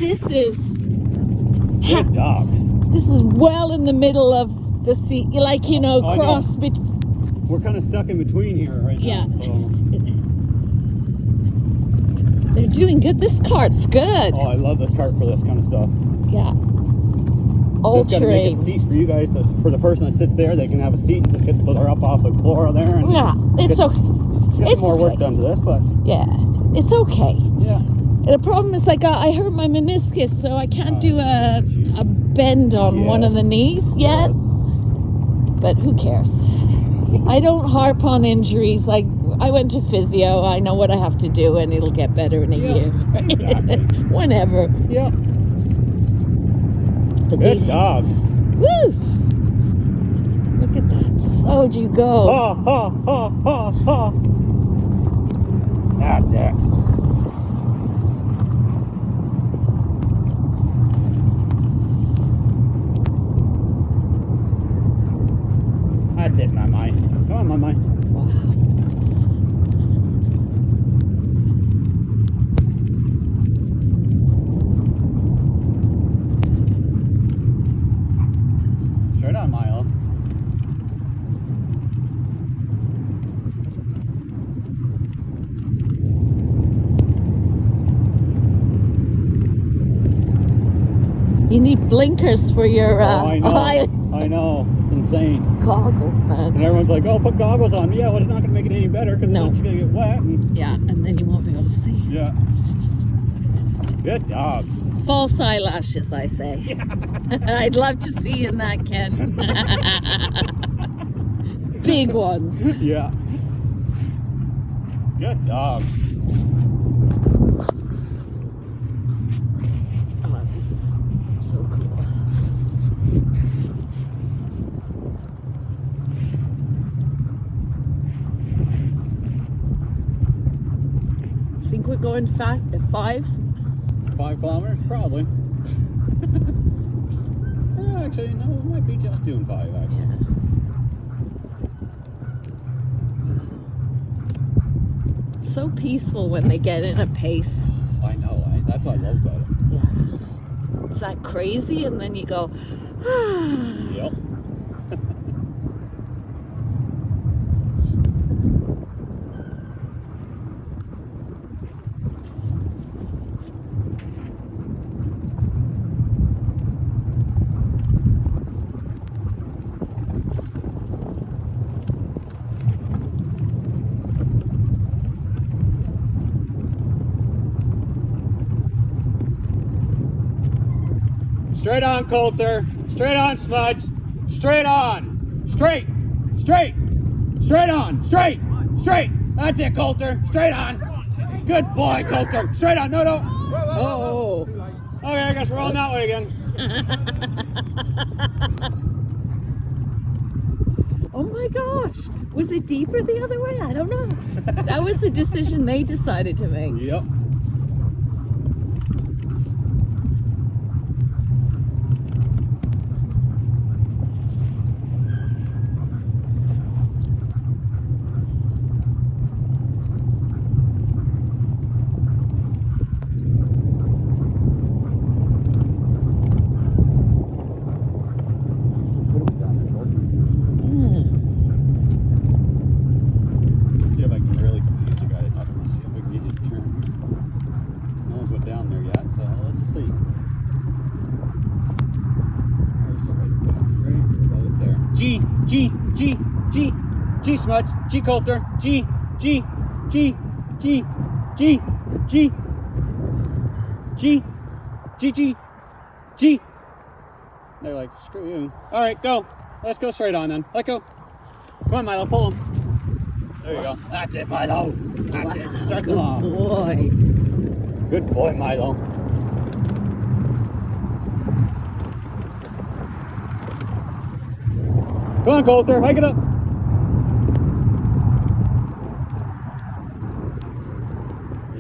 this is Good dogs. this is well in the middle of the sea, like, you know, I cross know. We're kind of stuck in between here right Yeah. now. So. They're doing good. This cart's good. Oh, I love this cart for this kind of stuff. Yeah. All Just gotta make a terrain. seat for you guys. For the person that sits there, they can have a seat and just get so they're up off the floor there. And Yeah, it's get, okay. get It's more work okay. done to this, but Yeah, it's okay. yeah. The problem is, like, I hurt my meniscus, so I can't do a bend on one of the knees yet. Yes. But who cares? I don't harp on injuries. Like, I went to physio. I know what I have to do, and it'll get better in a year. Exactly. Whenever. Yeah. But Good these dogs. Woo! Look at that Sojou go. Ha ha ha ha ha. That's it. That's it, my mind. Come on, my mind. Wow. Straight on, Milo. You need blinkers for your I know. eye I know. It's insane. goggles, man. And everyone's like, "Oh, put goggles on." Yeah, well, it's not going to make it any better because No. it's just going to get wet. And, Yeah, and then you won't be able to see. yeah. Good dogs. False eyelashes, I say. Yeah. I'd love to see you in that, Ken. Big ones. Yeah. Good dogs. Oh, this is so cool. Think we're going 5? 5 kilometers? Probably. Actually, no, it might be just doing 5, actually. So peaceful when they get in a pace. I know, that's what I love about it. Yeah. It's that crazy, and then you go, Yep. Straight on, Coulter. Straight on, Smudge. Straight on. Straight. Straight. Straight on. Straight. Straight. That's it, Coulter. Straight on. Good boy, Coulter. Straight on. No, no. oh. Okay, I guess we're on that way again. Oh my gosh. Was it deeper the other way? I don't know. That was the decision they decided to make. Yep. See if I can really confuse you guys. I'm gonna see if we can get you to turn. No one's went down there yet, so let's just see. There's the right path, right about there. G, G, G, G, G, Smudge, G, Coulter, G, G, G, G, G, G, G, G, G, G. They're like, screw you. All right, go. Let's go straight on then. Let go. Come on, Milo, pull him. There you go. That's it, Milo. That's it. Start them off. Boy. Good boy, Milo. Come on, Coulter. Hike it up.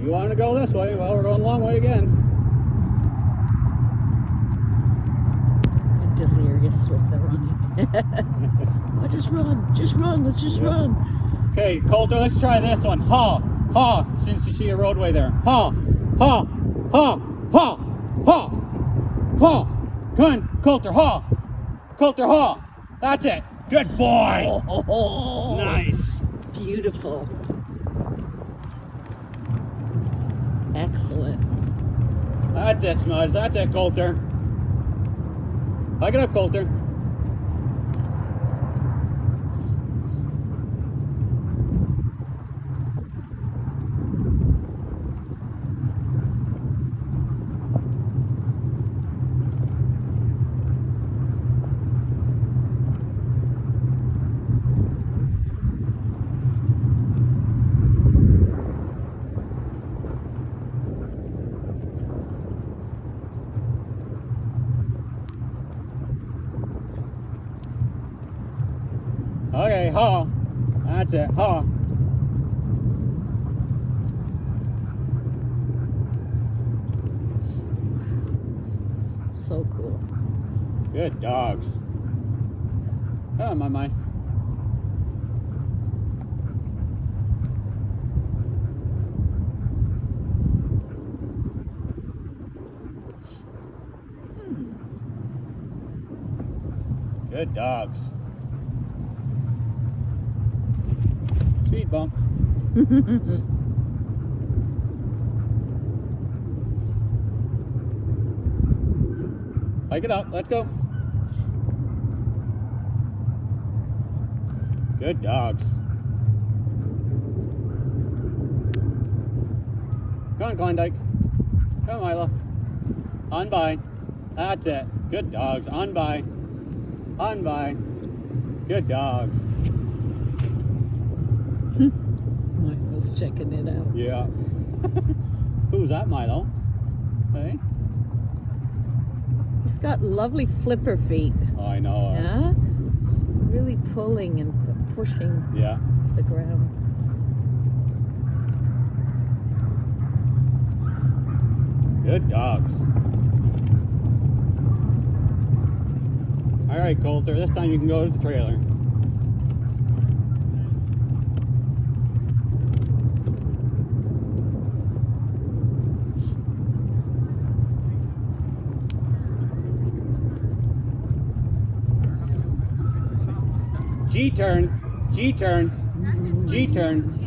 You want to go this way? Well, we're going a long way again. I'm delirious with the running. Oh, just run. Just run. Let's just run. Okay, Coulter, let's try this one. Ha, ha, since you see a roadway there. Ha, ha, ha, ha, Haw! Haw! Come on, Coulter, haw! Coulter, haw! That's it. Good boy. Oh, Nice. beautiful. Excellent. That's it, Smuds. That's it, Coulter. Hug it up, Coulter. Okay, haw. That's it, haw. So cool. Good dogs. Oh, my. Good dogs. Speed bump. Hike it up. Let's go. Good dogs. Come on, Klondike. Come on, Milo. On by. That's it. Good dogs. On by. On by. Good dogs. Milo's checking it out. Yeah. Who's that, Milo? Hey? He's got lovely flipper feet. I know. Yeah? Really pulling and pushing Yeah. the ground. Good dogs. All right, Coulter. This time you can go to the trailer. G-turn. G-turn. G-turn.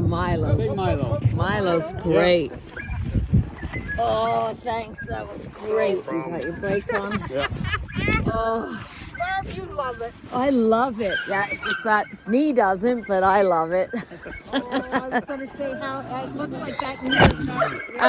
Milo's. Big Milo. Milo's great. Oh, thanks. That was great. You got your brake on? Yeah. Oh, You love it. I love it. Yeah, it's just that knee doesn't, but I love it. Oh, I was going to say how it looks like that needed.